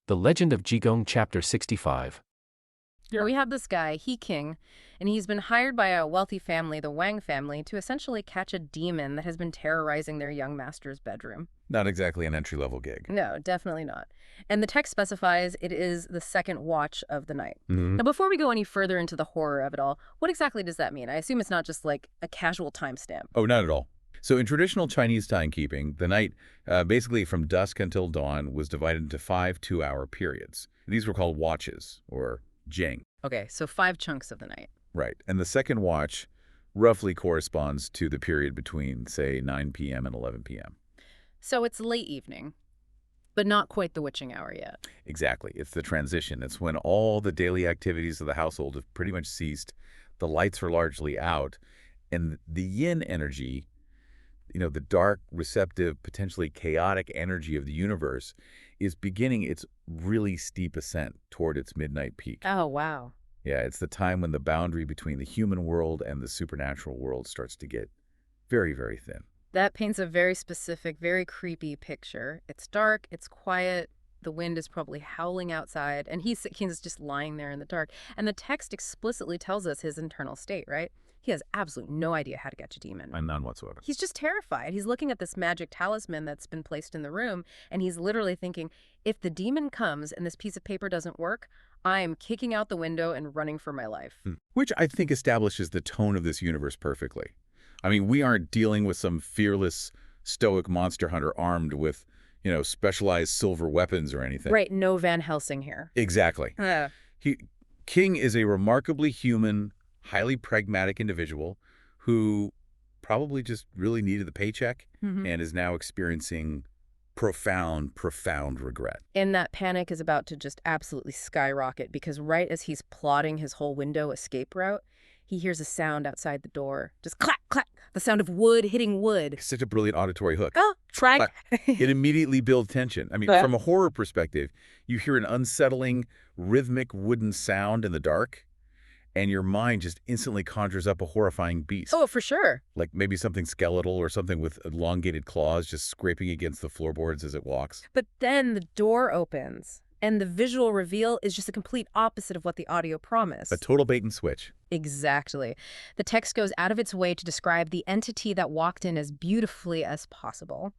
The Legend of Jigong, Chapter 65. Yeah. We have this guy, King, and he's been hired by a wealthy family, the Wang family, to essentially catch a demon that has been terrorizing their young master's bedroom. Not exactly an entry-level gig. No, definitely not. And the text specifies it is the second watch of the night. Mm-hmm. Now, before we go any further into the horror of it all, what exactly does that mean? I assume it's not just like a casual timestamp. Oh, not at all. So in traditional Chinese timekeeping, the night, basically from dusk until dawn, was divided into 5 two-hour periods. These were called watches, or Jing. Okay, so 5 chunks of the night. Right. And the second watch roughly corresponds to the period between, say, 9 p.m. and 11 p.m. So it's late evening, but not quite the witching hour yet. Exactly. It's the transition. It's when all the daily activities of the household have pretty much ceased. The lights are largely out. And the yin energy, the dark, receptive, potentially chaotic energy of the universe is beginning its really steep ascent toward its midnight peak. Oh, wow. Yeah, it's the time when the boundary between the human world and the supernatural world starts to get very, very thin. That paints a very specific, very creepy picture. It's dark, it's quiet, the wind is probably howling outside, and he's just lying there in the dark. And the text explicitly tells us his internal state, right? He has absolutely no idea how to catch a demon. None whatsoever. He's just terrified. He's looking at this magic talisman that's been placed in the room, and he's literally thinking, if the demon comes and this piece of paper doesn't work, I am kicking out the window and running for my life. Which I think establishes the tone of this universe perfectly. I mean, we aren't dealing with some fearless, stoic monster hunter armed with, specialized silver weapons or anything. Right, no Van Helsing here. Exactly. King is a remarkably human, highly pragmatic individual who probably just really needed the paycheck and is now experiencing profound regret. And that panic is about to just absolutely skyrocket because right as he's plotting his whole window escape route, he hears a sound outside the door. Just clack, clack, the sound of wood hitting wood. It's such a brilliant auditory hook. Oh, try. It immediately builds tension. I mean, from a horror perspective, you hear an unsettling, rhythmic wooden sound in the dark, and your mind just instantly conjures up a horrifying beast. Oh, for sure. Like maybe something skeletal or something with elongated claws just scraping against the floorboards as it walks. But then the door opens, and the visual reveal is just a complete opposite of what the audio promised. A total bait and switch. Exactly. The text goes out of its way to describe the entity that walked in as beautifully as possible.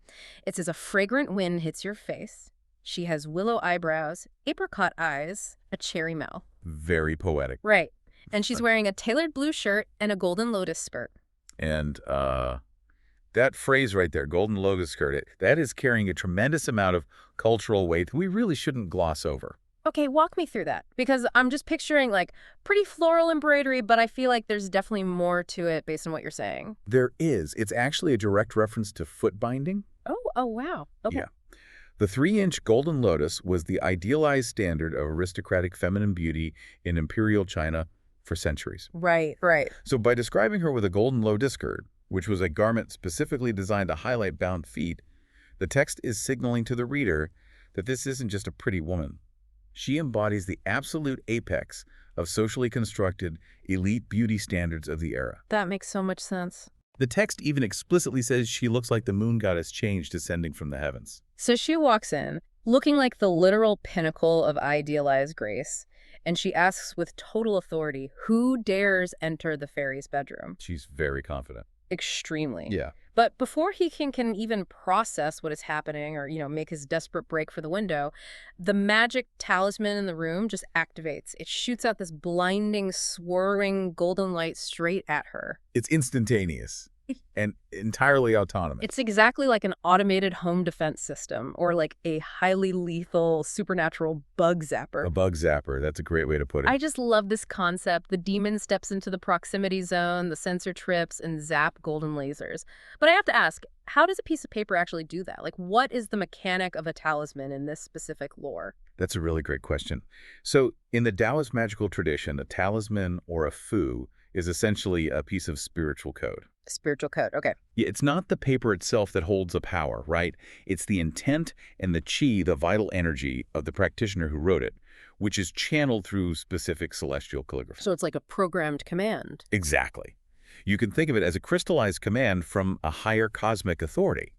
It says a fragrant wind hits your face. She has willow eyebrows, apricot eyes, a cherry mouth. Very poetic. Right. And she's wearing a tailored blue shirt and a golden lotus skirt. And that phrase right there, golden lotus skirt, that is carrying a tremendous amount of cultural weight that we really shouldn't gloss over. Okay, walk me through that. Because I'm just picturing like pretty floral embroidery, but I feel like there's definitely more to it based on what you're saying. There is. It's actually a direct reference to foot binding. Oh, wow. Okay. Yeah. The 3-inch golden lotus was the idealized standard of aristocratic feminine beauty in imperial China for centuries. Right. So by describing her with a golden lotus skirt, which was a garment specifically designed to highlight bound feet, the text is signaling to the reader that this isn't just a pretty woman. She embodies the absolute apex of socially constructed elite beauty standards of the era. That makes so much sense. The text even explicitly says she looks like the moon goddess Change descending from the heavens. So she walks in, looking like the literal pinnacle of idealized grace, and she asks with total authority, who dares enter the fairy's bedroom? She's very confident. Extremely. Yeah. But before he can even process what is happening or, make his desperate break for the window, the magic talisman in the room just activates. It shoots out this blinding, swirling golden light straight at her. It's instantaneous and entirely autonomous. It's exactly like an automated home defense system or like a highly lethal supernatural bug zapper. A bug zapper. That's a great way to put it. I just love this concept. The demon steps into the proximity zone, the sensor trips, and zap golden lasers. But I have to ask, how does a piece of paper actually do that? Like, what is the mechanic of a talisman in this specific lore? That's a really great question. So in the Taoist magical tradition, a talisman or a fu is essentially a piece of spiritual code. Spiritual code, okay. Yeah, it's not the paper itself that holds the power, right? It's the intent and the chi, the vital energy of the practitioner who wrote it, which is channeled through specific celestial calligraphy. So it's like a programmed command. Exactly. You can think of it as a crystallized command from a higher cosmic authority.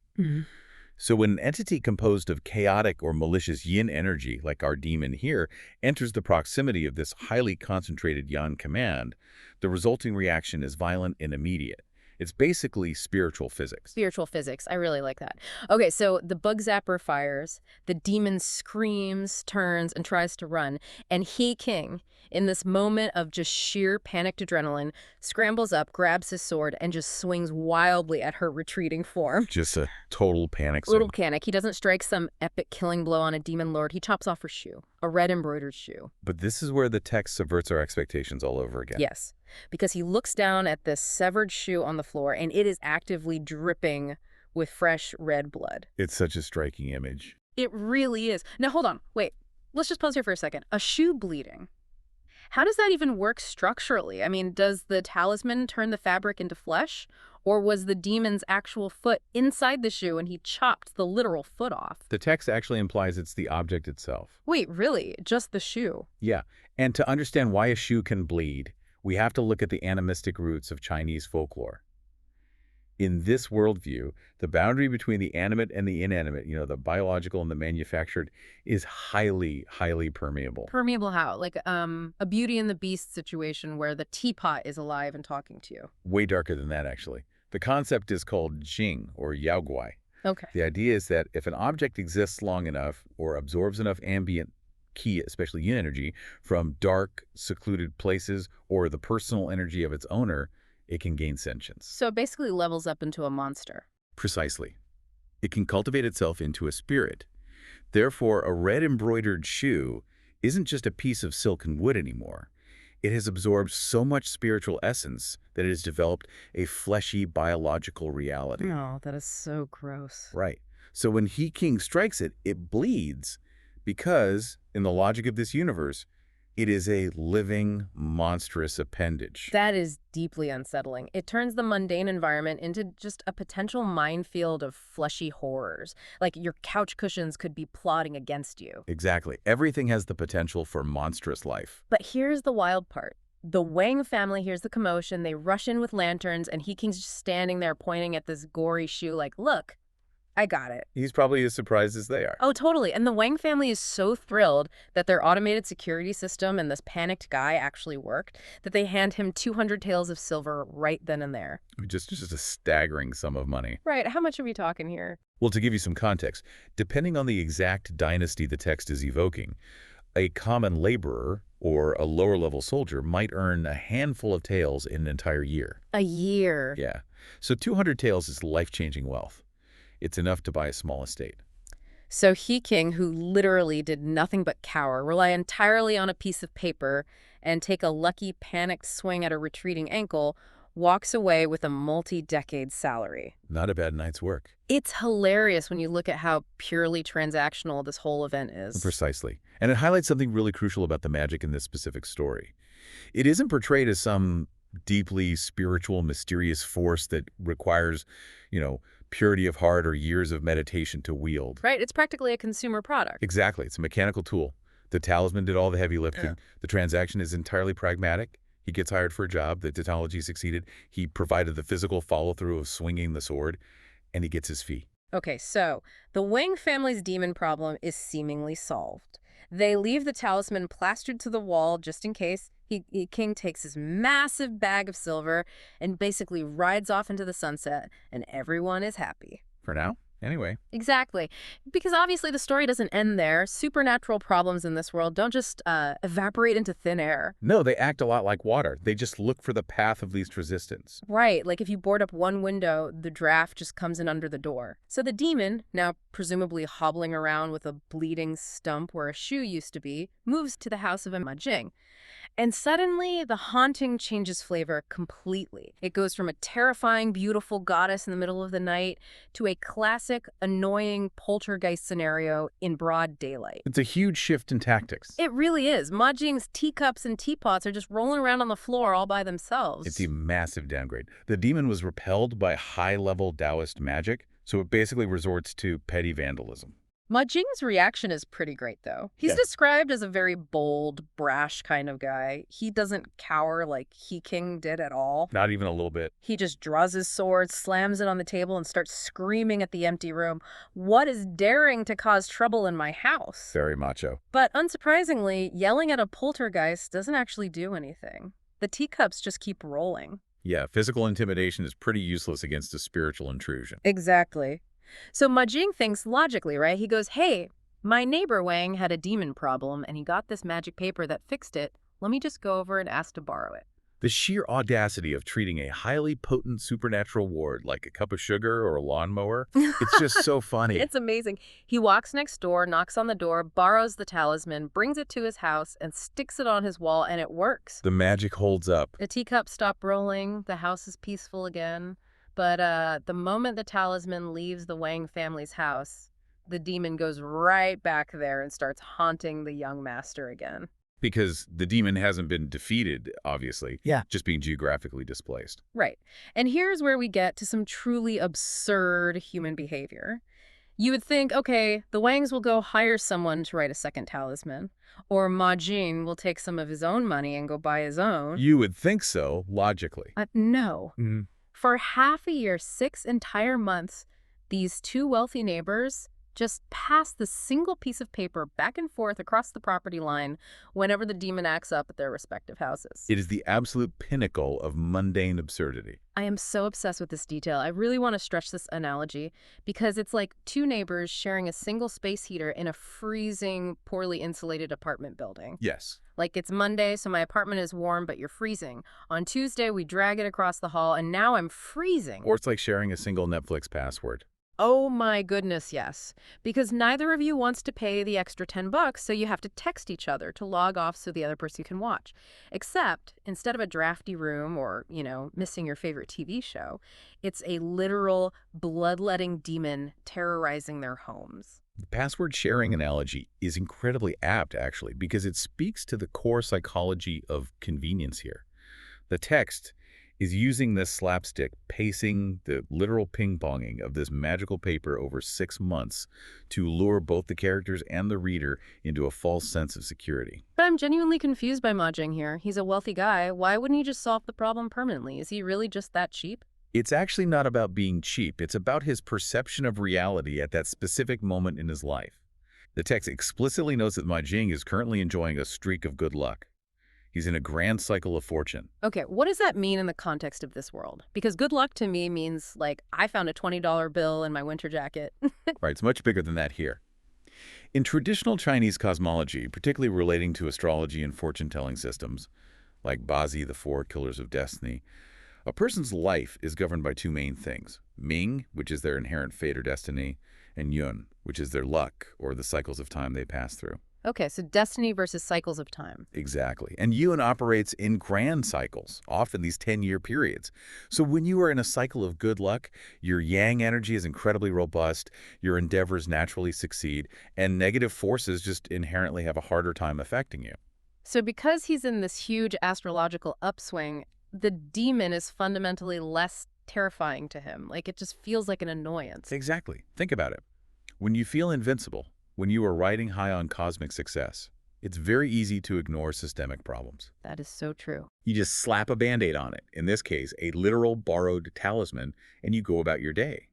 So when an entity composed of chaotic or malicious yin energy, like our demon here, enters the proximity of this highly concentrated yang command, the resulting reaction is violent and immediate. It's basically spiritual physics. Spiritual physics. I really like that. Okay, so the bug zapper fires, the demon screams, turns, and tries to run, and He King, in this moment of just sheer panicked adrenaline, scrambles up, grabs his sword, and just swings wildly at her retreating form. Just a total panic Little swing. panic. He doesn't strike some epic killing blow on a demon lord. He chops off her shoe, a red embroidered shoe. But this is where the text subverts our expectations all over again. Yes, because he looks down at this severed shoe on the floor, and it is actively dripping with fresh red blood. It's such a striking image. It really is. Now, hold on. Wait. Let's just pause here for a second. A shoe bleeding. How does that even work structurally? I mean, does the talisman turn the fabric into flesh? Or was the demon's actual foot inside the shoe and he chopped the literal foot off? The text actually implies it's the object itself. Wait, really? Just the shoe? Yeah, and to understand why a shoe can bleed, we have to look at the animistic roots of Chinese folklore. In this worldview, the boundary between the animate and the inanimate, the biological and the manufactured, is highly, highly permeable. Permeable how? Like a Beauty and the Beast situation where the teapot is alive and talking to you. Way darker than that, actually. The concept is called Jing, or Yaoguai. Okay. The idea is that if an object exists long enough or absorbs enough ambient ki, especially yin energy, from dark, secluded places or the personal energy of its owner, it can gain sentience. So it basically levels up into a monster. Precisely. It can cultivate itself into a spirit. Therefore, a red embroidered shoe isn't just a piece of silk and wood anymore. It has absorbed so much spiritual essence that it has developed a fleshy biological reality. Oh, that is so gross. Right. So when He King strikes it, it bleeds because, in the logic of this universe, it is a living, monstrous appendage. That is deeply unsettling. It turns the mundane environment into just a potential minefield of fleshy horrors. Like your couch cushions could be plotting against you. Exactly. Everything has the potential for monstrous life. But here's the wild part. The Wang family hears the commotion, they rush in with lanterns, and He King's just standing there pointing at this gory shoe like, look, I got it. He's probably as surprised as they are. Oh, totally. And the Wang family is so thrilled that their automated security system and this panicked guy actually worked that they hand him 200 taels of silver right then and there. Just a staggering sum of money. Right. How much are we talking here? Well, to give you some context, depending on the exact dynasty the text is evoking, a common laborer or a lower-level soldier might earn a handful of taels in an entire year. A year. Yeah. So 200 taels is life-changing wealth. It's enough to buy a small estate. So He King, who literally did nothing but cower, rely entirely on a piece of paper, and take a lucky panicked swing at a retreating ankle, walks away with a multi-decade salary. Not a bad night's work. It's hilarious when you look at how purely transactional this whole event is. Precisely. And it highlights something really crucial about the magic in this specific story. It isn't portrayed as some deeply spiritual, mysterious force that requires, purity of heart or years of meditation to wield. Right? It's practically a consumer product. Exactly. It's a mechanical tool. The talisman did all the heavy lifting. Yeah. The transaction is entirely pragmatic. He gets hired for a job. The technology succeeded. He provided the physical follow-through of swinging the sword, and he gets his fee. Okay, so the Wang family's demon problem is seemingly solved. They leave the talisman plastered to the wall just in case. King takes his massive bag of silver and basically rides off into the sunset, and everyone is happy. For now, anyway. Exactly. Because obviously the story doesn't end there. Supernatural problems in this world don't just evaporate into thin air. No, they act a lot like water. They just look for the path of least resistance. Right, like if you board up one window, the draft just comes in under the door. So the demon, now presumably hobbling around with a bleeding stump where a shoe used to be, moves to the house of a Jing. And suddenly, the haunting changes flavor completely. It goes from a terrifying, beautiful goddess in the middle of the night to a classic, annoying poltergeist scenario in broad daylight. It's a huge shift in tactics. It really is. Ma Jing's teacups and teapots are just rolling around on the floor all by themselves. It's a massive downgrade. The demon was repelled by high-level Taoist magic, so it basically resorts to petty vandalism. Ma Jing's reaction is pretty great, though. He's Yeah. described as a very bold, brash kind of guy. He doesn't cower like He King did at all. Not even a little bit. He just draws his sword, slams it on the table, and starts screaming at the empty room, "What is daring to cause trouble in my house?" Very macho. But unsurprisingly, yelling at a poltergeist doesn't actually do anything. The teacups just keep rolling. Yeah, physical intimidation is pretty useless against a spiritual intrusion. Exactly. So Ma Jing thinks logically, right? He goes, "Hey, my neighbor Wang had a demon problem, and he got this magic paper that fixed it. Let me just go over and ask to borrow it." The sheer audacity of treating a highly potent supernatural ward like a cup of sugar or a lawnmower, it's just so funny. It's amazing. He walks next door, knocks on the door, borrows the talisman, brings it to his house, and sticks it on his wall, and it works. The magic holds up. The teacups stop rolling, the house is peaceful again. But the moment the talisman leaves the Wang family's house, the demon goes right back there and starts haunting the young master again. Because the demon hasn't been defeated, obviously. Yeah. Just being geographically displaced. Right. And here's where we get to some truly absurd human behavior. You would think, okay, the Wangs will go hire someone to write a second talisman, or Ma Jing will take some of his own money and go buy his own. You would think so, logically. No. Mhm. For half a year, 6 entire months, these two wealthy neighbors just pass the single piece of paper back and forth across the property line whenever the demon acts up at their respective houses. It is the absolute pinnacle of mundane absurdity. I am so obsessed with this detail. I really want to stretch this analogy because it's like two neighbors sharing a single space heater in a freezing, poorly insulated apartment building. Yes. Like, it's Monday, so my apartment is warm, but you're freezing. On Tuesday, we drag it across the hall, and now I'm freezing. Or it's like sharing a single Netflix password. Oh my goodness, yes. Because neither of you wants to pay the extra $10, so you have to text each other to log off so the other person can watch. Except, instead of a drafty room or, missing your favorite TV show, it's a literal bloodletting demon terrorizing their homes. The password sharing analogy is incredibly apt, actually, because it speaks to the core psychology of convenience here. The text is using this slapstick, pacing, the literal ping-ponging of this magical paper over 6 months to lure both the characters and the reader into a false sense of security. But I'm genuinely confused by Ma Jing here. He's a wealthy guy. Why wouldn't he just solve the problem permanently? Is he really just that cheap? It's actually not about being cheap. It's about his perception of reality at that specific moment in his life. The text explicitly notes that Ma Jing is currently enjoying a streak of good luck. He's in a grand cycle of fortune. Okay, what does that mean in the context of this world? Because good luck to me means, like, I found a $20 bill in my winter jacket. Right, it's much bigger than that here. In traditional Chinese cosmology, particularly relating to astrology and fortune-telling systems, like Bazi, the four killers of destiny, a person's life is governed by two main things: Ming, which is their inherent fate or destiny, and Yun, which is their luck or the cycles of time they pass through. Okay, so destiny versus cycles of time. Exactly. And Yun operates in grand cycles, often these 10-year periods. So when you are in a cycle of good luck, your yang energy is incredibly robust, your endeavors naturally succeed, and negative forces just inherently have a harder time affecting you. So because he's in this huge astrological upswing, the demon is fundamentally less terrifying to him. Like, it just feels like an annoyance. Exactly. Think about it. When you feel invincible, when you are riding high on cosmic success, it's very easy to ignore systemic problems. That is so true. You just slap a Band-Aid on it, in this case, a literal borrowed talisman, and you go about your day.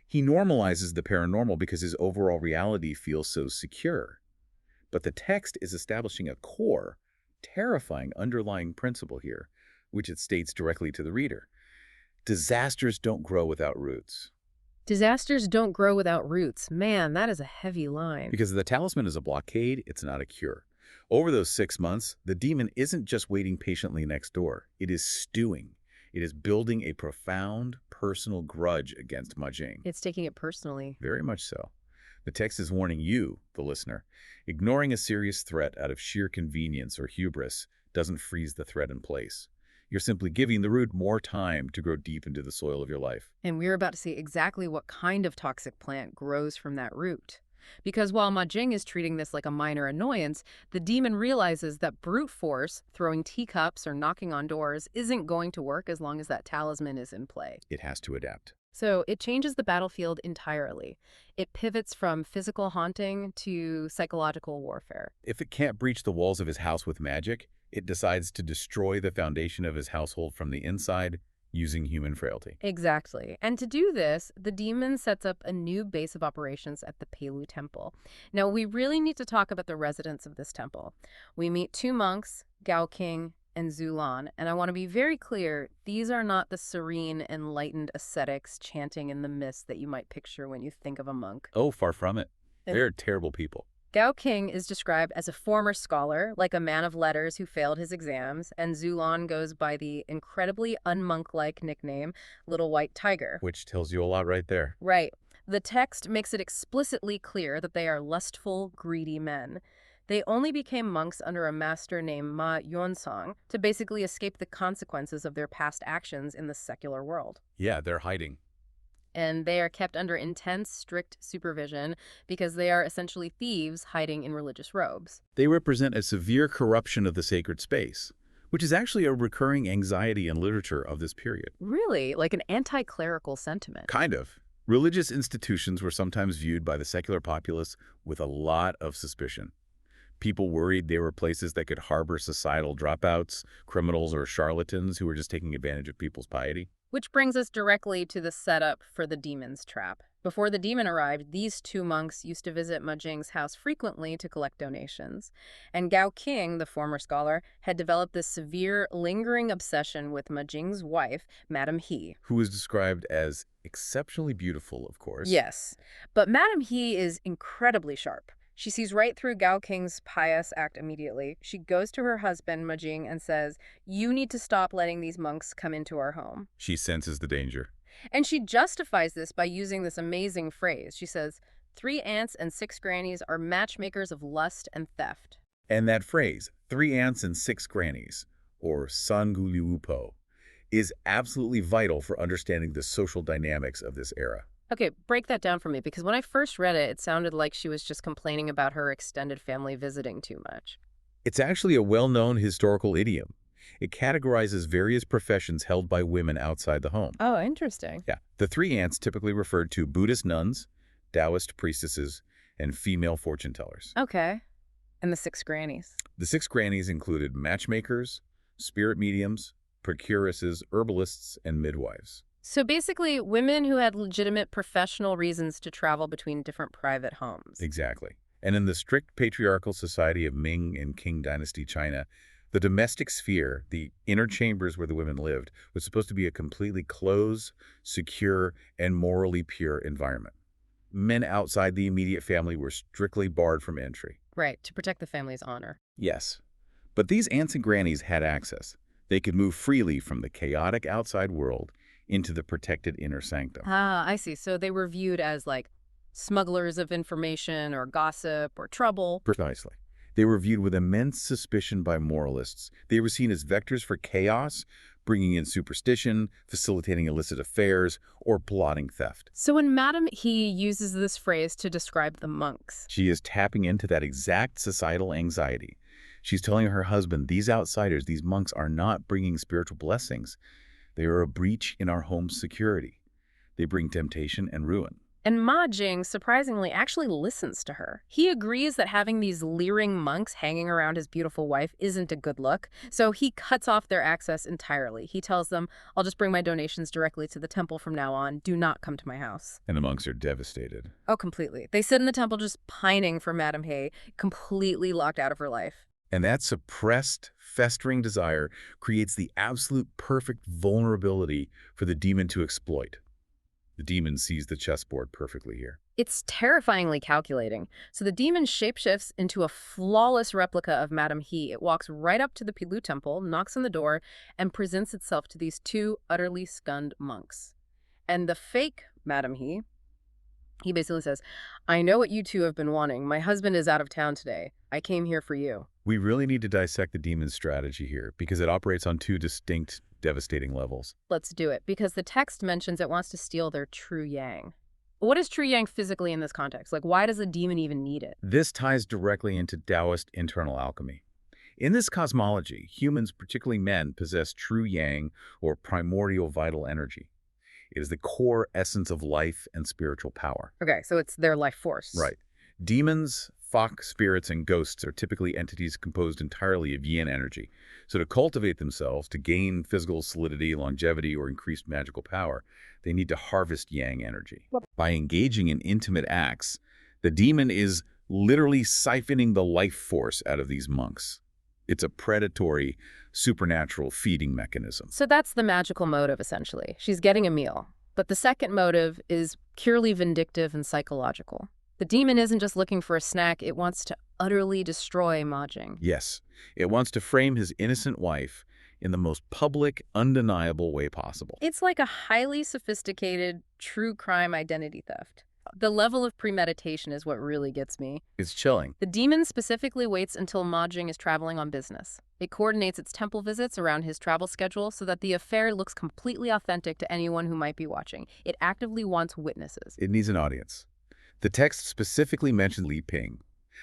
He normalizes the paranormal because his overall reality feels so secure. But the text is establishing a core, terrifying underlying principle here, which it states directly to the reader. Disasters don't grow without roots. Disasters don't grow without roots. Man, that is a heavy line. Because the talisman is a blockade, it's not a cure. Over those 6 months, the demon isn't just waiting patiently next door. It is stewing. It is building a profound personal grudge against Ma Jing. It's taking it personally. Very much so. The text is warning you, the listener. Ignoring a serious threat out of sheer convenience or hubris doesn't freeze the threat in place. You're simply giving the root more time to grow deep into the soil of your life. And we're about to see exactly what kind of toxic plant grows from that root. because while Ma Jing is treating this like a minor annoyance, the demon realizes that brute force, throwing teacups or knocking on doors, isn't going to work as long as that talisman is in play. It has to adapt. So it changes the battlefield entirely. It pivots from physical haunting to psychological warfare. If it can't breach the walls of his house with magic, it decides to destroy the foundation of his household from the inside using human frailty. Exactly. And to do this, the demon sets up a new base of operations at the Pelu Temple. Now, we really need to talk about the residents of this temple. We meet two monks, Gao King and Zulan, and I want to be very clear, these are not the serene, enlightened ascetics chanting in the mist that you might picture when you think of a monk. Oh, far from it. And- They're terrible people. Gao King is described as a former scholar, like a man of letters who failed his exams, and Zulan goes by the incredibly unmonk-like nickname, Little White Tiger. Which tells you a lot right there. Right. The text makes it explicitly clear that they are lustful, greedy men. They only became monks under a master named Ma Yuansong to basically escape the consequences of their past actions in the secular world. Yeah, they're hiding. And they are kept under intense, strict supervision because they are essentially thieves hiding in religious robes. They represent a severe corruption of the sacred space, which is actually a recurring anxiety in literature of this period. Really, like an anti-clerical sentiment. Kind of. Religious institutions were sometimes viewed by the secular populace with a lot of suspicion. People worried they were places that could harbor societal dropouts, criminals, or charlatans who were just taking advantage of people's piety. Which brings us directly to the setup for the demon's trap. Before the demon arrived, these two monks used to visit Ma Jing's house frequently to collect donations. And Gao King, the former scholar, had developed this severe, lingering obsession with Ma Jing's wife, Madame He. Who was described as exceptionally beautiful, of course. Yes, but Madame He is incredibly sharp. She sees right through Gao King's pious act immediately. She goes to her husband, Ma Jing, and says, "You need to stop letting these monks come into our home." She senses the danger. And she justifies this by using this amazing phrase. She says, 3 aunts and 6 grannies are matchmakers of lust and theft. And that phrase, 3 aunts and 6 grannies, or Sanguliupo, is absolutely vital for understanding the social dynamics of this era. Okay, break that down for me, because when I first read it, it sounded like she was just complaining about her extended family visiting too much. It's actually a well-known historical idiom. It categorizes various professions held by women outside the home. Oh, interesting. Yeah, the 3 aunts typically referred to Buddhist nuns, Taoist priestesses, and female fortune tellers. Okay. And the 6 grannies. The 6 grannies included matchmakers, spirit mediums, procuresses, herbalists, and midwives. So basically, women who had legitimate professional reasons to travel between different private homes. Exactly. And in the strict patriarchal society of Ming and Qing dynasty China, the domestic sphere, the inner chambers where the women lived, was supposed to be a completely closed, secure, and morally pure environment. Men outside the immediate family were strictly barred from entry. Right, to protect the family's honor. Yes. But these aunts and grannies had access. They could move freely from the chaotic outside world into the protected inner sanctum. Ah, I see. So they were viewed as like smugglers of information or gossip or trouble. Precisely. They were viewed with immense suspicion by moralists. They were seen as vectors for chaos, bringing in superstition, facilitating illicit affairs, or plotting theft. So when Madame He uses this phrase to describe the monks. She is tapping into that exact societal anxiety. She's telling her husband, these outsiders, these monks are not bringing spiritual blessings. They are a breach in our home's security. They bring temptation and ruin. And Ma Jing, surprisingly, actually listens to her. He agrees that having these leering monks hanging around his beautiful wife isn't a good look, so he cuts off their access entirely. He tells them, "I'll just bring my donations directly to the temple from now on. Do not come to my house." And the monks are devastated. Oh, completely. They sit in the temple just pining for Madame He, completely locked out of her life. And that suppressed, festering desire creates the absolute perfect vulnerability for the demon to exploit. The demon sees the chessboard perfectly here. It's terrifyingly calculating. So the demon shapeshifts into a flawless replica of Madame He. It walks right up to the Pelu temple, knocks on the door, and presents itself to these 2 utterly stunned monks. And the fake Madame he basically says, "I know what you 2 have been wanting. My husband is out of town today. I came here for you." We really need to dissect the demon's strategy here because it operates on 2 distinct, devastating levels. Let's do it, because the text mentions it wants to steal their true yang. What is true yang physically in this context? Like, why does a demon even need it? This ties directly into Taoist internal alchemy. In this cosmology, humans, particularly men, possess true yang, or primordial vital energy. It is the core essence of life and spiritual power. Okay, so it's their life force. Right. Demons, fox spirits, and ghosts are typically entities composed entirely of yin energy. So to cultivate themselves, to gain physical solidity, longevity, or increased magical power, they need to harvest yang energy. By engaging in intimate acts, the demon is literally siphoning the life force out of these monks. It's a predatory, supernatural feeding mechanism. So that's the magical motive, essentially. She's getting a meal. But the second motive is purely vindictive and psychological. The demon isn't just looking for a snack, it wants to utterly destroy Ma Jing. Yes, it wants to frame his innocent wife in the most public, undeniable way possible. It's like a highly sophisticated true crime identity theft. The level of premeditation is what really gets me. It's chilling. The demon specifically waits until Ma Jing is traveling on business. It coordinates its temple visits around his travel schedule so that the affair looks completely authentic to anyone who might be watching. It actively wants witnesses. It needs an audience. The text specifically mentioned Li Ping.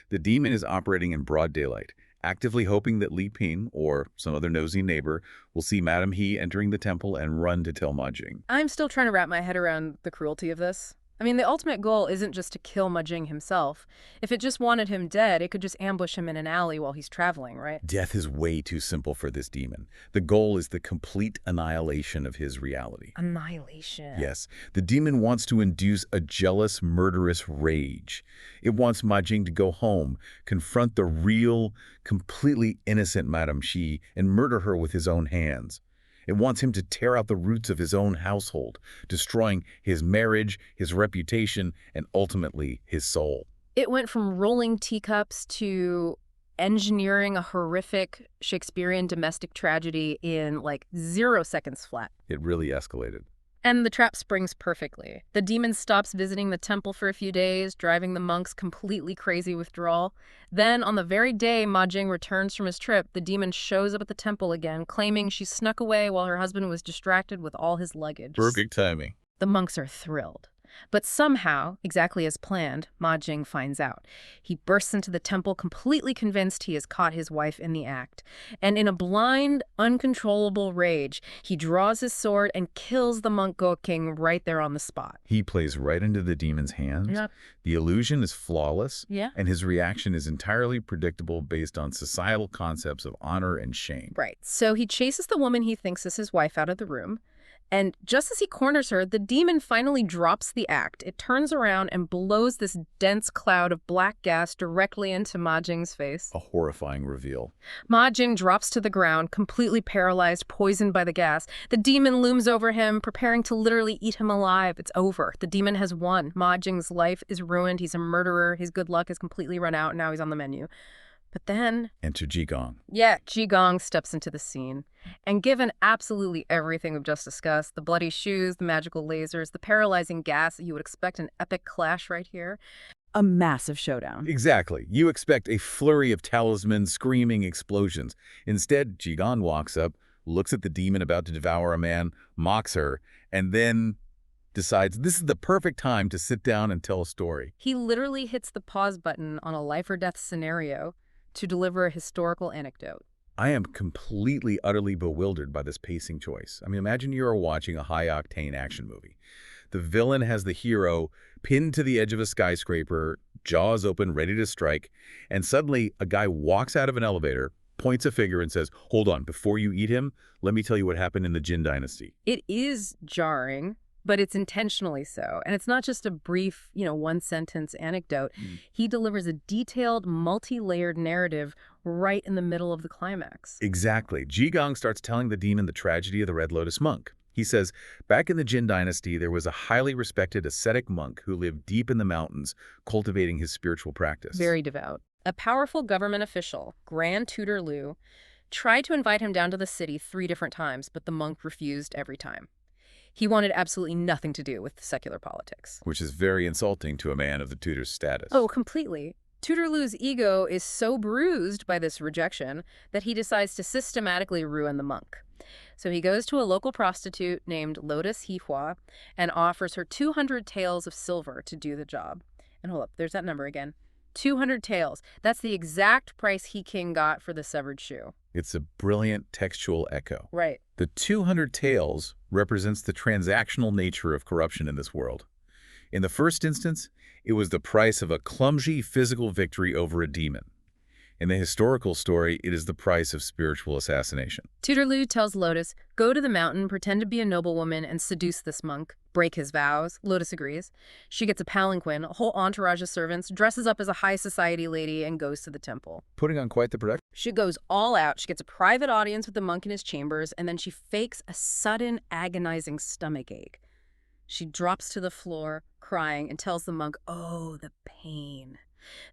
The demon is operating in broad daylight, actively hoping that Li Ping, or some other nosy neighbor, will see Madame He entering the temple and run to tell Ma Jing. I'm still trying to wrap my head around the cruelty of this. I mean, the ultimate goal isn't just to kill Ma Jing himself. If it just wanted him dead, it could just ambush him in an alley while he's traveling, right? Death is way too simple for this demon. The goal is the complete annihilation of his reality. Annihilation. Yes, the demon wants to induce a jealous, murderous rage. It wants Ma Jing to go home, confront the real, completely innocent Madame Xi, and murder her with his own hands. It wants him to tear out the roots of his own household, destroying his marriage, his reputation, and ultimately his soul. It went from rolling teacups to engineering a horrific Shakespearean domestic tragedy in like 0 seconds flat. It really escalated. And the trap springs perfectly. The demon stops visiting the temple for a few days, driving the monks completely crazy withdrawal. Then, on the very day Ma Jing returns from his trip, the demon shows up at the temple again, claiming she snuck away while her husband was distracted with all his luggage. Perfect timing. The monks are thrilled. But somehow, exactly as planned, Ma Jing finds out. He bursts into the temple completely convinced he has caught his wife in the act. And in a blind, uncontrollable rage, he draws his sword and kills the monk Go King right there on the spot. He plays right into the demon's hands. Yep. The illusion is flawless, Yeah. and his reaction is entirely predictable based on societal concepts of honor and shame. Right. So he chases the woman he thinks is his wife out of the room. And just as he corners her, the demon finally drops the act. It turns around and blows this dense cloud of black gas directly into Ma Jing's face. A horrifying reveal. Ma Jing drops to the ground, completely paralyzed, poisoned by the gas. The demon looms over him, preparing to literally eat him alive. It's over. The demon has won. Ma Jing's life is ruined. He's a murderer. His good luck has completely run out, and now he's on the menu. But then... Enter Jigong. Yeah, Jigong steps into the scene. And given absolutely everything we've just discussed, the bloody shoes, the magical lasers, the paralyzing gas, you would expect an epic clash right here. A massive showdown. Exactly. You expect a flurry of talismans, screaming explosions. Instead, Jigong walks up, looks at the demon about to devour a man, mocks her, and then decides this is the perfect time to sit down and tell a story. He literally hits the pause button on a life-or-death scenario to deliver a historical anecdote. I am completely, utterly bewildered by this pacing choice. I mean, imagine you're watching a high-octane action movie. The villain has the hero pinned to the edge of a skyscraper, jaws open, ready to strike, and suddenly a guy walks out of an elevator, points a finger and says, "Hold on, before you eat him, let me tell you what happened in the Jin dynasty." It is jarring, but it's intentionally so. And it's not just a brief, one-sentence anecdote. He delivers a detailed, multi-layered narrative right in the middle of the climax. Exactly. Jigong starts telling the demon the tragedy of the Red Lotus monk. He says, back in the Jin dynasty, there was a highly respected ascetic monk who lived deep in the mountains, cultivating his spiritual practice. Very devout. A powerful government official, Grand Tutor Liu, tried to invite him down to the city 3 different times, but the monk refused every time. He wanted absolutely nothing to do with secular politics. Which is very insulting to a man of the tutor's status. Oh, completely. Tutor Liu's ego is so bruised by this rejection that he decides to systematically ruin the monk. So he goes to a local prostitute named Lotus Hihua and offers her 200 taels of silver to do the job. And hold up, there's that number again. 200 taels. That's the exact price He King got for the severed shoe. It's a brilliant textual echo. Right. The 200 taels represents the transactional nature of corruption in this world. In the first instance, it was the price of a clumsy physical victory over a demon. In the historical story, it is the price of spiritual assassination. Tutor Lu tells Lotus, go to the mountain, pretend to be a noblewoman, and seduce this monk. Break his vows. Lotus agrees. She gets a palanquin, a whole entourage of servants, dresses up as a high society lady, and goes to the temple. Putting on quite the production. She goes all out. She gets a private audience with the monk in his chambers, and then she fakes a sudden, agonizing stomach ache. She drops to the floor, crying, and tells the monk, oh, the pain.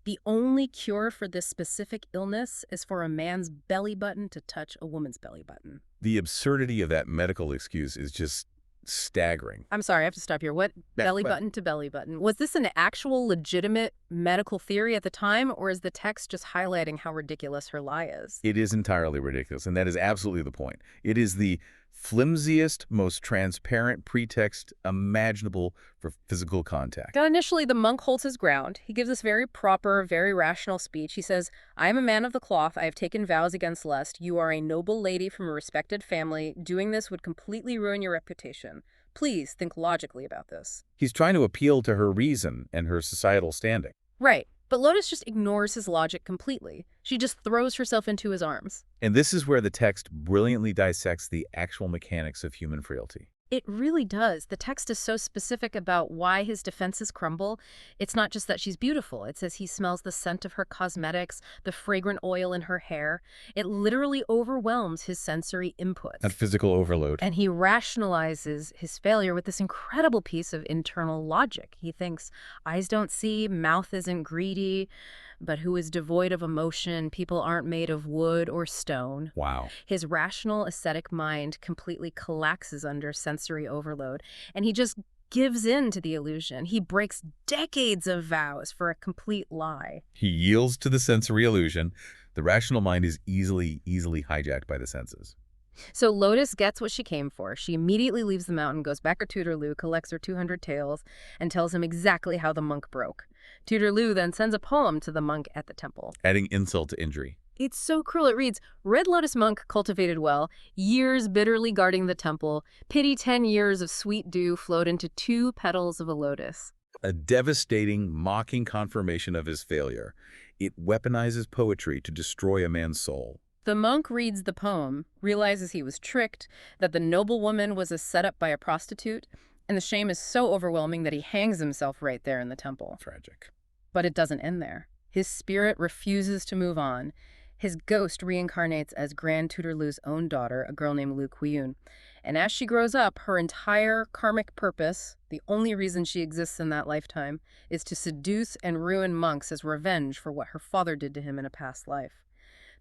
The only cure for this specific illness is for a man's belly button to touch a woman's belly button. The absurdity of that medical excuse is just staggering. I'm sorry, I have to stop here. What? Belly button to belly button. Was this an actual legitimate medical theory at the time, or is the text just highlighting how ridiculous her lie is? It is entirely ridiculous, and that is absolutely the point. It is the flimsiest, most transparent pretext imaginable for physical contact. Now, initially, the monk holds his ground. He gives this very proper, very rational speech. He says, I am a man of the cloth. I have taken vows against lust. You are a noble lady from a respected family. Doing this would completely ruin your reputation. Please think logically about this. He's trying to appeal to her reason and her societal standing. Right. But Lotus just ignores his logic completely. She just throws herself into his arms. And this is where the text brilliantly dissects the actual mechanics of human frailty. It really does. The text is so specific about why his defenses crumble. It's not just that she's beautiful. It says he smells the scent of her cosmetics, the fragrant oil in her hair. It literally overwhelms his sensory inputs. That physical overload. And he rationalizes his failure with this incredible piece of internal logic. He thinks, eyes don't see, mouth isn't greedy, but who is devoid of emotion, people aren't made of wood or stone. Wow. His rational, aesthetic mind completely collapses under sensory overload, and he just gives in to the illusion. He breaks decades of vows for a complete lie. He yields to the sensory illusion. The rational mind is easily hijacked by the senses. So Lotus gets what she came for. She immediately leaves the mountain, goes back to Tutor Lu, collects her 200 taels, and tells him exactly how the monk broke. Tutor Lu then sends a poem to the monk at the temple. Adding insult to injury. It's so cruel. It reads, Red Lotus monk cultivated well, years bitterly guarding the temple, pity 10 years of sweet dew flowed into 2 petals of a lotus. A devastating, mocking confirmation of his failure. It weaponizes poetry to destroy a man's soul. The monk reads the poem, realizes he was tricked, that the noblewoman was a setup by a prostitute, and the shame is so overwhelming that he hangs himself right there in the temple. Tragic. But it doesn't end there. His spirit refuses to move on. His ghost reincarnates as Grand Tutor Lu's own daughter, a girl named Lu Quiyun. And as she grows up, her entire karmic purpose, the only reason she exists in that lifetime, is to seduce and ruin monks as revenge for what her father did to him in a past life.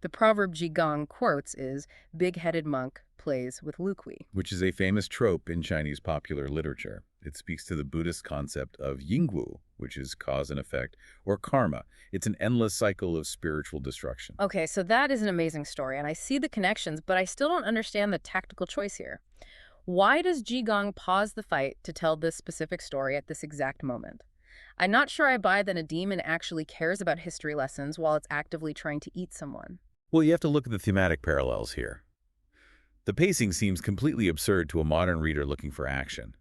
The proverb Jigong quotes is, big-headed monk plays with Lu Kui. Which is a famous trope in Chinese popular literature. It speaks to the Buddhist concept of yingwu, which is cause and effect, or karma. It's an endless cycle of spiritual destruction. Okay, so that is an amazing story, and I see the connections, but I still don't understand the tactical choice here. Why does Jigong pause the fight to tell this specific story at this exact moment? I'm not sure I buy that a demon actually cares about history lessons while it's actively trying to eat someone. Well, you have to look at the thematic parallels here. The pacing seems completely absurd to a modern reader looking for action,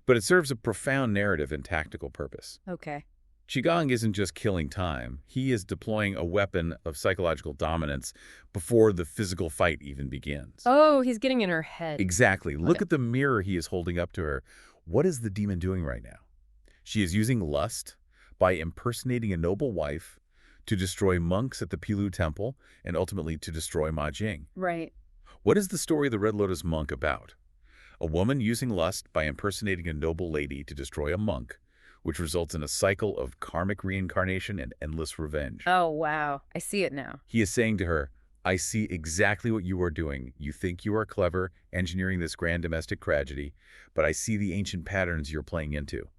but it serves a profound narrative and tactical purpose. Okay. Jigong isn't just killing time. He is deploying a weapon of psychological dominance before the physical fight even begins. Oh, he's getting in her head. Exactly. Look Okay. at the mirror he is holding up to her. What is the demon doing right now? She is using lust by impersonating a noble wife to destroy monks at the Pilu Temple and ultimately to destroy Ma Jing. Right. What is the story of the Red Lotus monk about? A woman using lust by impersonating a noble lady to destroy a monk, which results in a cycle of karmic reincarnation and endless revenge. Oh, wow. I see it now. He is saying to her, I see exactly what you are doing. You think you are clever, engineering this grand domestic tragedy, but I see the ancient patterns you're playing into.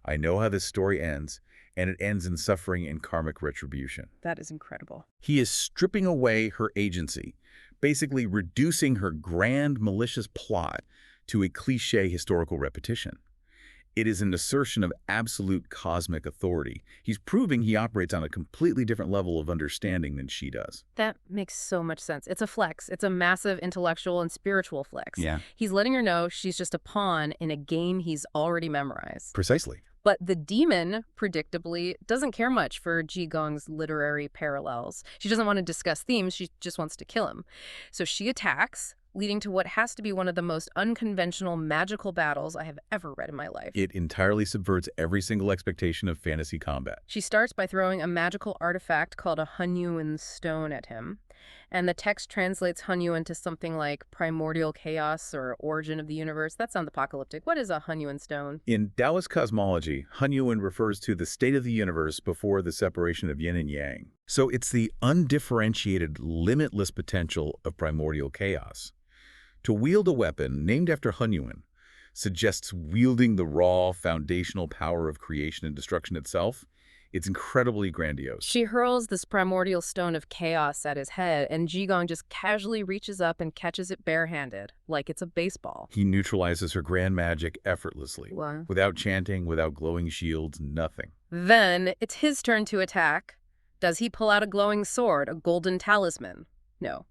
I know how this story ends, and it ends in suffering and karmic retribution. That is incredible. He is stripping away her agency, basically reducing her grand malicious plot to a cliché historical repetition. It is an assertion of absolute cosmic authority. He's proving he operates on a completely different level of understanding than she does. That makes so much sense. It's a flex. It's a massive intellectual and spiritual flex. Yeah. He's letting her know she's just a pawn in a game he's already memorized. Precisely. But the demon, predictably, doesn't care much for Jigong's literary parallels. She doesn't want to discuss themes, she just wants to kill him. So she attacks, leading to what has to be one of the most unconventional magical battles I have ever read in my life. It entirely subverts every single expectation of fantasy combat. She starts by throwing a magical artifact called a Hunyuan stone at him. And the text translates Hunyuan to something like primordial chaos or origin of the universe. That sounds apocalyptic. What is a Hunyuan stone? In Taoist cosmology, Hunyuan refers to the state of the universe before the separation of yin and yang. So it's the undifferentiated, limitless potential of primordial chaos. To wield a weapon named after Hunyuan suggests wielding the raw, foundational power of creation and destruction itself. It's incredibly grandiose. She hurls this primordial stone of chaos at his head, and Jigong just casually reaches up and catches it barehanded, like it's a baseball. He neutralizes her grand magic effortlessly, Wow. without chanting, without glowing shields, nothing. Then it's his turn to attack. Does he pull out a glowing sword, a golden talisman? No.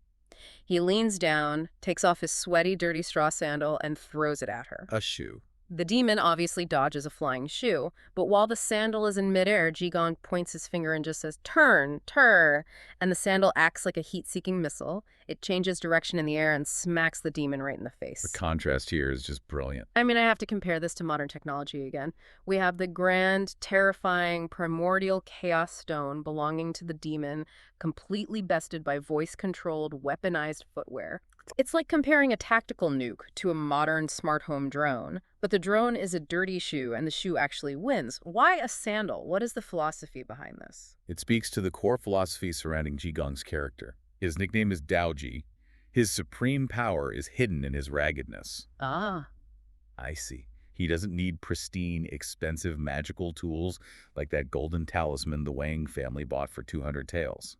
He leans down, takes off his sweaty, dirty straw sandal, and throws it at her. A shoe. The demon obviously dodges a flying shoe, but while the sandal is in midair, Jigong points his finger and just says, "Turn, turn," and the sandal acts like a heat-seeking missile. It changes direction in the air and smacks the demon right in the face. The contrast here is just brilliant. I mean, I have to compare this to modern technology again. We have the grand, terrifying, primordial chaos stone belonging to the demon, completely bested by voice-controlled, weaponized footwear. It's like comparing a tactical nuke to a modern smart home drone, but the drone is a dirty shoe and the shoe actually wins. Why a sandal? What is the philosophy behind this? It speaks to the core philosophy surrounding Jigong's character. His nickname is Daoji. His supreme power is hidden in his raggedness. Ah. I see. He doesn't need pristine, expensive magical tools like that golden talisman the Wang family bought for 200 taels.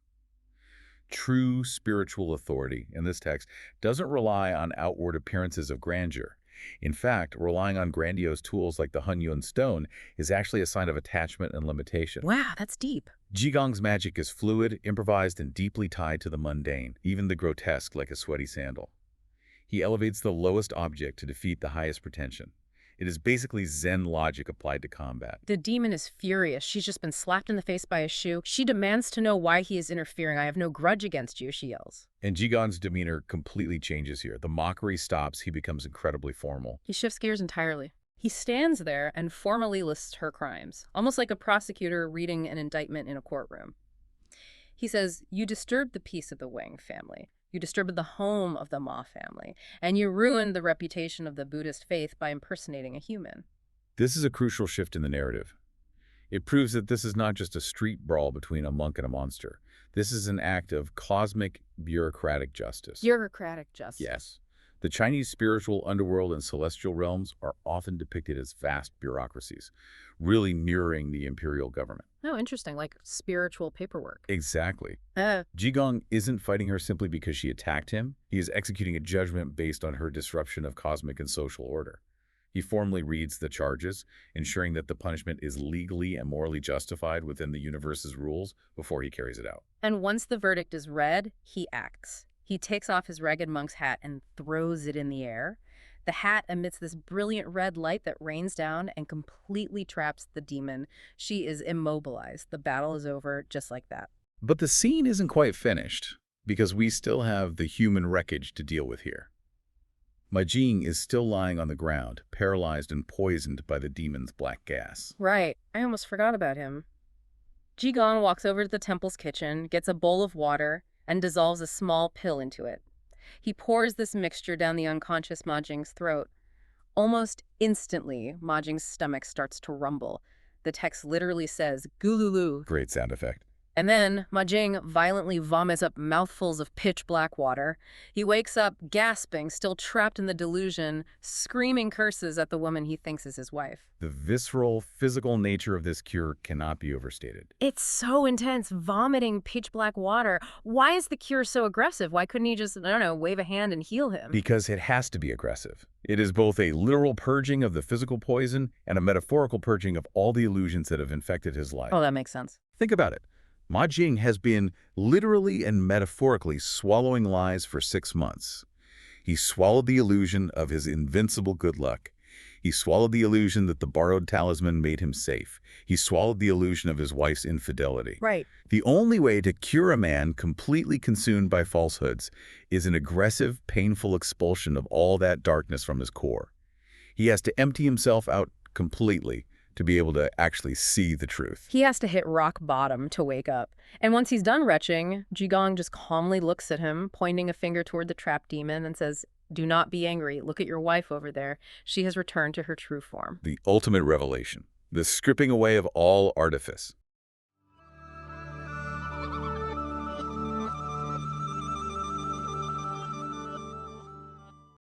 True spiritual authority, in this text, doesn't rely on outward appearances of grandeur. In fact, relying on grandiose tools like the Hunyuan stone is actually a sign of attachment and limitation. Wow, that's deep. Jigong's magic is fluid, improvised, and deeply tied to the mundane, even the grotesque like a sweaty sandal. He elevates the lowest object to defeat the highest pretension. It is basically Zen logic applied to combat. The demon is furious. She's just been slapped in the face by a shoe. She demands to know why he is interfering. "I have no grudge against you," she yells. And Jigong's demeanor completely changes here. The mockery stops, he becomes incredibly formal. He shifts gears entirely. He stands there and formally lists her crimes, almost like a prosecutor reading an indictment in a courtroom. He says, "You disturbed the peace of the Wang family. You disturbed the home of the Ma family, and you ruined the reputation of the Buddhist faith by impersonating a human." This is a crucial shift in the narrative. It proves that this is not just a street brawl between a monk and a monster. This is an act of cosmic bureaucratic justice. Bureaucratic justice. Yes. The Chinese spiritual underworld and celestial realms are often depicted as vast bureaucracies, really mirroring the imperial government. Oh, interesting, like spiritual paperwork. Exactly. Uh, Jigong isn't fighting her simply because she attacked him. He is executing a judgment based on her disruption of cosmic and social order. He formally reads the charges, ensuring that the punishment is legally and morally justified within the universe's rules before he carries it out. And once the verdict is read, he acts. He takes off his ragged monk's hat and throws it in the air. The hat emits this brilliant red light that rains down and completely traps the demon. She is immobilized. The battle is over just like that. But the scene isn't quite finished, because we still have the human wreckage to deal with here. My Jing is still lying on the ground, paralyzed and poisoned by the demon's black gas. Right. I almost forgot about him. Jigong walks over to the temple's kitchen, gets a bowl of water, and dissolves a small pill into it. He pours this mixture down the unconscious Ma Jing's throat. Almost instantly, Ma Jing's stomach starts to rumble. The text literally says, "Gululu." Great sound effect. And then Ma Jing violently vomits up mouthfuls of pitch black water. He wakes up gasping, still trapped in the delusion, screaming curses at the woman he thinks is his wife. The visceral, physical nature of this cure cannot be overstated. It's so intense, vomiting pitch black water. Why is the cure so aggressive? Why couldn't he just, I don't know, wave a hand and heal him? Because it has to be aggressive. It is both a literal purging of the physical poison and a metaphorical purging of all the illusions that have infected his life. Oh, that makes sense. Think about it. Ma Jing has been literally and metaphorically swallowing lies for 6 months. He swallowed the illusion of his invincible good luck. He swallowed the illusion that the borrowed talisman made him safe. He swallowed the illusion of his wife's infidelity. Right. The only way to cure a man completely consumed by falsehoods is an aggressive, painful expulsion of all that darkness from his core. He has to empty himself out completely to be able to actually see the truth. He has to hit rock bottom to wake up. And once he's done retching, Jigong just calmly looks at him, pointing a finger toward the trapped demon and says, "Do not be angry. Look at your wife over there. She has returned to her true form." The ultimate revelation, the stripping away of all artifice.